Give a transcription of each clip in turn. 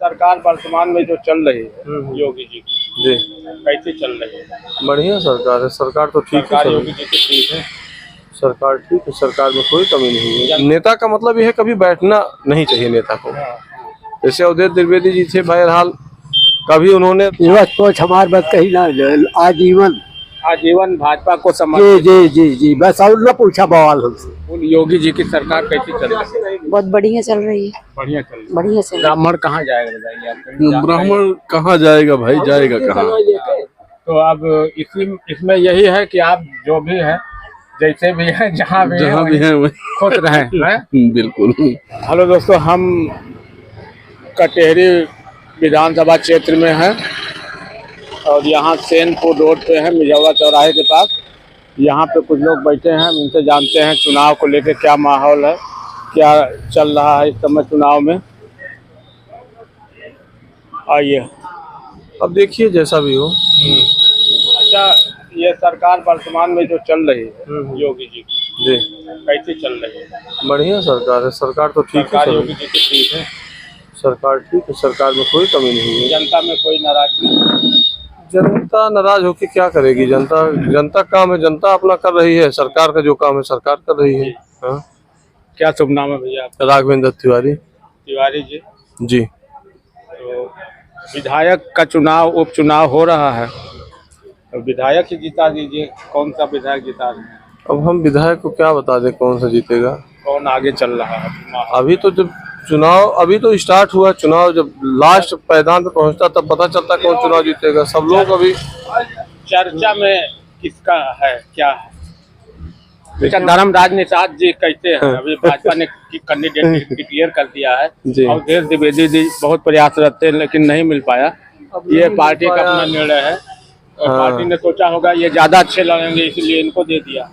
सरकार वर्तमान में जो चल रही है योगी जी की, जी कैसे चल रही है? बढ़िया सरकार है। सरकार तो ठीक सरकार है। योगी जी की ठीक है। सरकार ठीक है। सरकार में कोई कमी नहीं है। नेता का मतलब यह है कभी बैठना नहीं चाहिए नेता को। जैसे अवधेश द्विवेदी जी थे, बहरहाल कभी उन्होंने सोच हमारे बात कही ना आजीवन आजीवन भाजपा को जी समर्पित। जी जी जी बस और न पूछा बवाल हमसे। योगी जी की सरकार कैसी चल रही है? बहुत बढ़िया चल रही है। बढ़िया चल रही है। बढ़िया चल रही ब्राह्मण कहाँ जाएगा बताइए आप? कहीं जा- ब्राह्मण कहाँ जाएगा भाई, जाएगा कहाँ। तो अब इसमें यही है कि आप जो भी है, जैसे भी है, जहाँ भी है वही खुश रहें। बिल्कुल। हेलो दोस्तों, हम कटेहरी विधानसभा क्षेत्र में हैं और यहाँ सैनपुर रोड पे है, मिर्जावा चौराहे के पास। यहाँ पे कुछ लोग बैठे हैं, हम इनसे जानते हैं चुनाव को लेकर क्या माहौल है, क्या चल रहा है इस समय चुनाव में। आइए। अब देखिए जैसा भी हो। अच्छा, ये सरकार वर्तमान में जो चल रही है योगी जी की, जी कैसे चल रही है? बढ़िया सरकार है। सरकार तो ठीक सरकार है। योगी जी की ठीक है। सरकार ठीक है। सरकार में कोई कमी नहीं है। जनता में कोई नाराजगी नहीं। जनता नाराज होकर क्या करेगी? जनता काम है, जनता अपना कर रही है। सरकार का जो काम है सरकार कर रही है। हाँ। क्या शुभ नाम है भैया आपका? राघवेंद्र तिवारी तिवारी जी। जी। तो विधायक का चुनाव, उपचुनाव हो रहा है, तो विधायक ही जिता दीजिए। कौन सा विधायक जिता रहे हैं? अब हम विधायक को क्या बता दें कौन सा जीतेगा। कौन आगे चल रहा है? अभी तो जब चुनाव अभी तो स्टार्ट हुआ, चुनाव जब लास्ट पैदान पे पहुंचता तब पता चलता कौन चुनाव जीतेगा। सब लोग अभी चर्चा में किसका है, क्या है? बेटा धर्मराज निषाद जी कैसे हैं? अभी भाजपा ने कैंडिडेट डिक्लेयर कर दिया है। जी। अवधेश द्विवेदी जी बहुत प्रयासरत थे लेकिन नहीं मिल पाया। ये पार्टी का अपना निर्णय है और पार्टी ने सोचा होगा ये ज्यादा अच्छे लगेंगे इसलिए इनको दे दिया।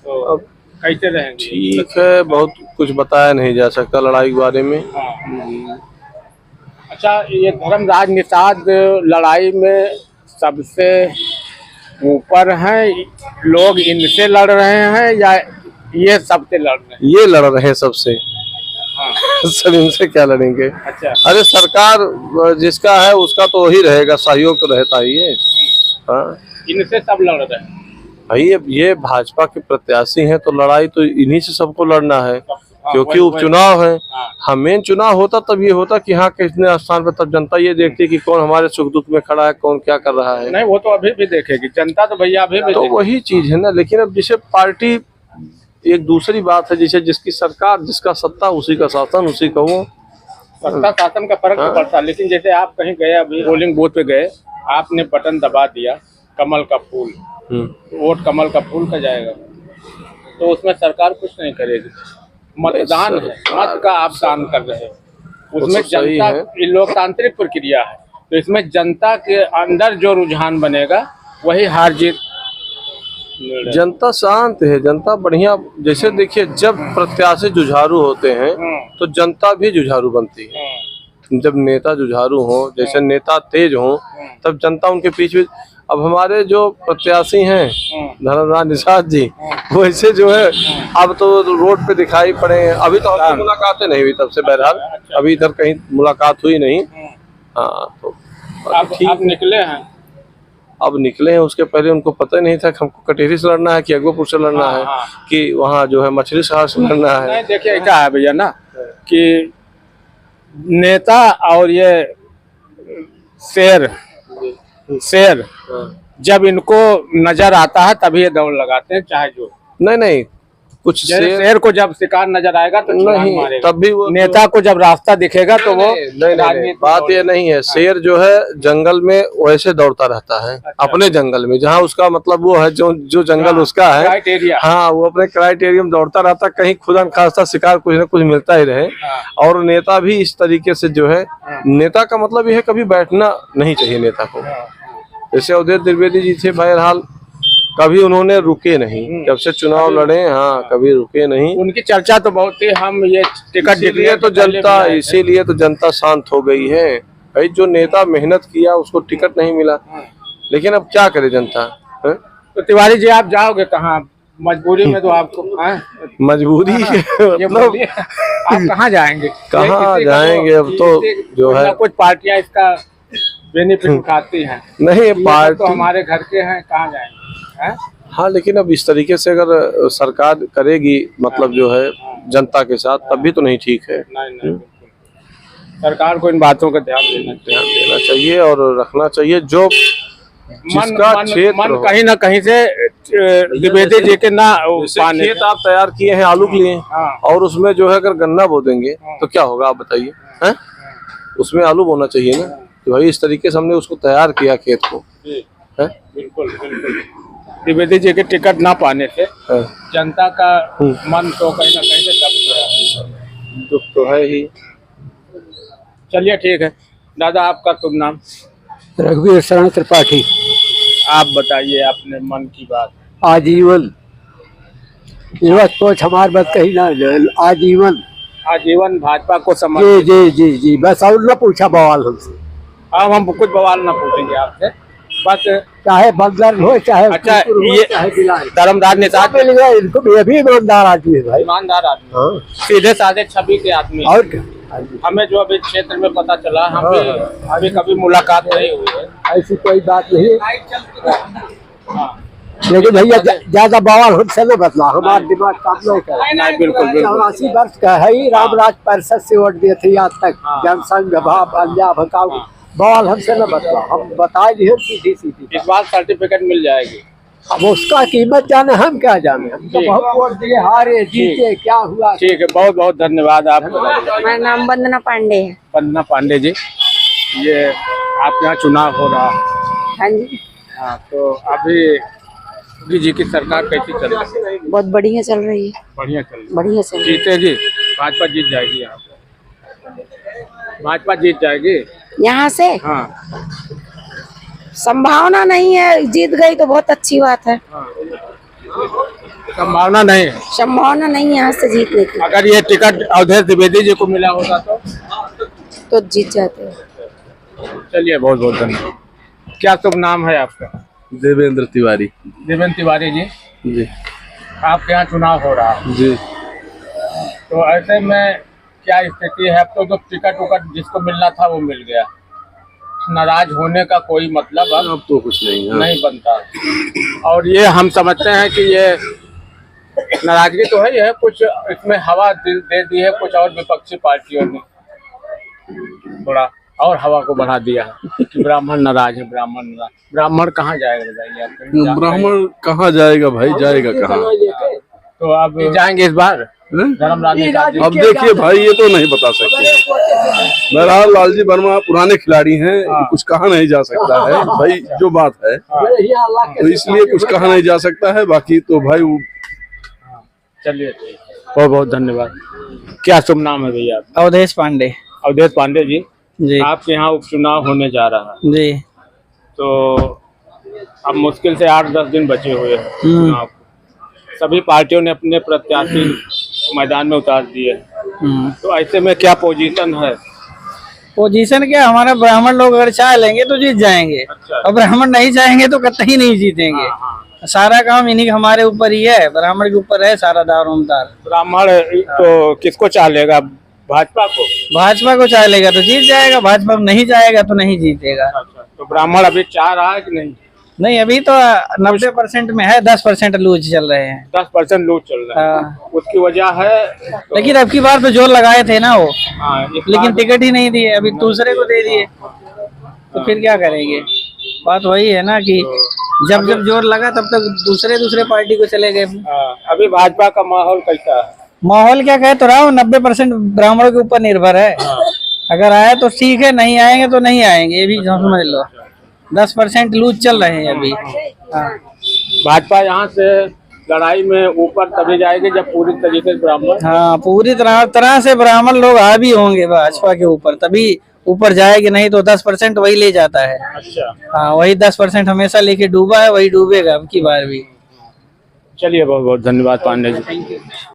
तो अब कैसे रहेंगे? ठीक है, बहुत कुछ बताया नहीं जा सकता लड़ाई के बारे में। हाँ। अच्छा, ये धर्मराज निषाद लड़ाई में सबसे ऊपर हैं, लोग इनसे लड़ रहे हैं या ये सबसे लड़ रहे हैं? ये लड़ रहे हैं सबसे। हाँ। सब इनसे क्या लड़ेंगे? अच्छा। अरे सरकार जिसका है उसका तो वही रहेगा, सहयोग तो रहता ही है। हाँ। इनसे सब लड़ रहे हैं भाई अब ये भाजपा के प्रत्याशी हैं तो लड़ाई तो इन्हीं से सबको लड़ना है, क्योंकि उपचुनाव है। हाँ, मेन चुनाव होता तब ये होता कि हाँ किसने स्थान पर, तब जनता ये देखती कि कौन हमारे सुख दुख में खड़ा है, कौन क्या कर रहा है। नहीं, वो तो अभी भी देखेगी जनता, तो भैया अभी भी तो वही चीज है ना। लेकिन अब जैसे पार्टी एक दूसरी बात है, जैसे जिसकी सरकार, जिसका सत्ता उसी का शासन, उसी का वो सत्ता शासन का फर्क तो पड़ता है। लेकिन जैसे आप कहीं गए, अभी पोलिंग बूथ पे गए, आपने बटन दबा दिया कमल का फूल, वोट कमल का फूल का जाएगा, तो उसमें सरकार कुछ नहीं करेगी। मतदान है, मत का आप दान कर रहे हो, उसमें जनता, ये लोकतांत्रिक प्रक्रिया है, तो इसमें जनता के अंदर जो रुझान बनेगा वही हार जीत। जनता शांत है, जनता बढ़िया। जैसे देखिए जब प्रत्याशी जुझारू होते हैं तो जनता भी जुझारू बनती है। जब नेता जुझारू हो, जैसे नेता तेज हो, तब जनता उनके पीछे। अब हमारे जो प्रत्याशी हैं धर्मराज निषाद जी, वैसे जो है अब तो रोड पे दिखाई पड़े हैं। अभी तो हमसे मुलाकातें नहीं हुई तब से, बहरहाल अभी इधर कहीं मुलाकात हुई नहीं। हाँ, तो आप निकले हैं? अब निकले हैं, उसके पहले उनको पता ही नहीं था कि हमको कटेहरी से लड़ना है कि अगवापुर से लड़ना है, कि वहाँ जो है मछली शहर से लड़ना है। नहीं, देखिए क्या है भैया ना, कि नेता और ये शेर जब इनको नजर आता है तभी ये दौड़ लगाते हैं, चाहे जो। नहीं कुछ शेर को जब शिकार नजर आएगा तो नहीं मारेगा। तब भी वो नेता को जब रास्ता दिखेगा तो वो नहीं, बात ये नहीं है। शेर जो है जंगल में वैसे दौड़ता रहता है। अच्छा। अपने जंगल में, जहाँ उसका मतलब वो है, जो जंगल उसका है, क्राइटेरिया। हाँ, वो अपने क्राइटेरिया में दौड़ता रहता, कहीं खुदा खास्ता शिकार कुछ न कुछ मिलता ही रहे। और नेता भी इस तरीके से जो है, नेता का मतलब यह है कभी बैठना नहीं चाहिए नेता को। जैसे अवधेश द्विवेदी जी थे, बहरहाल कभी उन्होंने रुके नहीं, जब से चुनाव लड़े। हाँ, कभी रुके नहीं। उनकी चर्चा तो बहुत थी, हम ये टिकट इसीलिए तो जनता शांत हो गई है भाई। जो नेता मेहनत किया उसको टिकट नहीं मिला, लेकिन अब क्या करे जनता है? तो तिवारी जी आप जाओगे कहाँ मजबूरी में तो आपको हाँ? मजबूरी ये मतलब बोलिए, आप कहाँ जाएंगे? कहाँ किसी का जाएंगे अब तो जो कुछ है ना कुछ पार्टियां इसका बेनिफिट उठाती हैं। नहीं ये सब तो पार्टी। हमारे घर के हैं, कहाँ जाएंगे हैं? हाँ लेकिन अब इस तरीके से अगर सरकार करेगी मतलब जो है जनता के साथ तब भी तो नहीं ठीक है। नहीं नहीं बिल्कुल। सरकार को इन बातों का ध्यान देना चाहिए। ध्यान देना चाहिए और रखना चाहिए जो जिसका क्षेत्र मन हो। कहीं ना कहीं से द्विवेदी जी के ना जैसे पाने खेत आप तैयार किए हैं आलू के लिए हाँ। और उसमें जो है अगर गन्ना बो देंगे तो क्या होगा आप बताइए हैं? उसमें आलू बोना चाहिए ना कि भाई इस तरीके से हमने उसको तैयार किया खेत को जी, है? बिल्कुल बिल्कुल। द्विवेदी जी के टिकट ना पाने से है। जनता का मन तो कहीं ना कहीं से दब गया। दुख तो है ही। चलिए ठीक है दादा, आपका शुभ नाम? रघुवीर शरण त्रिपाठी। आप बताइए अपने मन की बात। आजीवन ये बात सोच हमार बात कही ना आजीवन। आजीवन भाजपा को जी समर्पित। जी जी जी बस और न पूछा बवाल हमसे, अब हम कुछ बवाल ना पूछेंगे आपसे, बस चाहे बंदर हो चाहे अच्छा, कुकुर हो, ये चाहे बिलाई। धर्मदास निषाद मिल गया इनको, ये भी ईमानदार आदमी है भाई। ईमानदार आदमी, हाँ सीधे साधे छवि के आदमी। और क्या हमें जो अभी क्षेत्र में पता चला, हम भी अभी कभी मुलाकात नहीं हुई है। ऐसी कोई बात नहीं है। हाँ, लेकिन भैया ज्यादा बवाल हमसे न बदला, हमारा दिमाग काम नहीं कर। नहीं, बिल्कुल बिल्कुल। 84 वर्ष का है ही, रामराज परिषद से वोट दिए थे आज तक। जनसंघ भाव पंजाब भकाऊ बवाल हमसे न बदला, हम बताए दिए सीधी सीधी। इस बार सर्टिफिकेट मिल जाएगी। अब उसका कीमत जाने हम क्या जाने, हम तो ठीक। बहुत वोट दिए, हारे जीते क्या हुआ। ठीक है, बहुत बहुत धन्यवाद आपका। मेरा नाम वंदना पांडे है। वंदना पांडे जी, ये आपके यहाँ चुनाव हो रहा है। हाँ जी, हाँ, तो अभी योगी जी की सरकार कैसी चल रही है? बहुत बढ़िया चल रही है। बढ़िया चल रही बढ़िया चल है। रही जीतेगी भाजपा, जीत जाएगी यहाँ पे, भाजपा जीत जाएगी। है। यहाँ से हाँ संभावना नहीं है, जीत गई तो बहुत अच्छी बात है। हाँ, संभावना नहीं है। संभावना नहीं है यहाँ से जीतने की, अगर ये टिकट अवधेश द्विवेदी जी को मिला होगा तो जीत जाते हैं। चलिए बहुत बहुत धन्यवाद। क्या शुभ नाम है आपका? देवेंद्र तिवारी। देवेंद्र तिवारी जी, जी आपके यहाँ चुनाव हो रहा है, जी तो ऐसे में क्या स्थिति है? अब तो जो टिकट उकट जिसको मिलना था वो मिल गया, नाराज होने का कोई मतलब अब तो कुछ नहीं है। नहीं बनता। और ये हम समझते हैं कि ये नाराजगी तो है, ये कुछ इसमें हवा दे दी है कुछ और विपक्षी पार्टियों ने, थोड़ा और हवा को बढ़ा दिया है कि ब्राह्मण नाराज है, ब्राह्मण नाराज। ब्राह्मण कहाँ जाएगा बताइए आप? कहीं जा- ब्राह्मण कहाँ जाएगा भाई, जाएगा कहाँ? तो आप जाएंगे इस बार धर्मराज निषाद जी? अब देखिए भाई, ये तो नहीं बता सकते। बहरहाल लालजी वर्मा पुराने खिलाड़ी हैं, कुछ कहा नहीं जा सकता है भाई, जो बात है तो इसलिए कुछ कहा नहीं जा सकता है। बाकी तो भाई वो चलिए बहुत बहुत धन्यवाद। क्या शुभ नाम है भैया? अवधेश पांडे अवधेश पांडे जी, जी। आपके यहाँ उपचुनाव होने जा रहा है, जी। तो अब मुश्किल से 8-10 दिन बचे हुए हैं चुनाव को। सभी पार्टियों ने अपने प्रत्याशी मैदान में उतार दिए, तो ऐसे में क्या पोजीशन है? पोजीशन क्या, हमारा ब्राह्मण लोग अगर चाह लेंगे तो जीत जाएंगे। अच्छा। और ब्राह्मण नहीं चाहेंगे तो कतई नहीं जीतेंगे। सारा काम इन्हीं हमारे ऊपर ही है, ब्राह्मण के ऊपर है सारा दारोमदार। ब्राह्मण तो किसको चालेगा? भाजपा को? भाजपा को चाह लेगा तो जीत जाएगा, भाजपा को नहीं चाहेगा तो नहीं जीतेगा। अच्छा, तो ब्राह्मण अभी चाह रहा है कि नहीं? नहीं, अभी तो 90% में है, 10% लूज चल रहे हैं। 10% लूज चल रहा है। हाँ। उसकी वजह है तो, लेकिन अब की बार तो जोर लगाए थे ना वो, हाँ, इस लेकिन बार- टिकट ही नहीं दिए, अभी दूसरे को दे दिए, तो फिर क्या करेंगे? बात वही है ना कि जब जब जोर लगा तब तक दूसरे पार्टी को चले गए। हाँ, अभी भाजपा का माहौल कैसा है? माहौल क्या कहे तो रहा हूँ, 90% ब्राह्मणों के ऊपर निर्भर है। अगर आए तो ठीक है, नहीं आएंगे तो नहीं आएंगे, ये भी समझ लो। 10% लूज चल रहे हैं अभी। हाँ। भाजपा यहाँ से लड़ाई में ऊपर तभी जाएगी जब पूरी तरीके से ब्राह्मण, हाँ, पूरी तरह से ब्राह्मण लोग हावी होंगे भाजपा के ऊपर, तभी ऊपर जाएगी, नहीं तो 10% वही ले जाता है। अच्छा, हाँ, वही 10% हमेशा लेके डूबा है, वही डूबेगा अब की बार भी। चलिए बहुत बहुत धन्यवाद पांडे जी।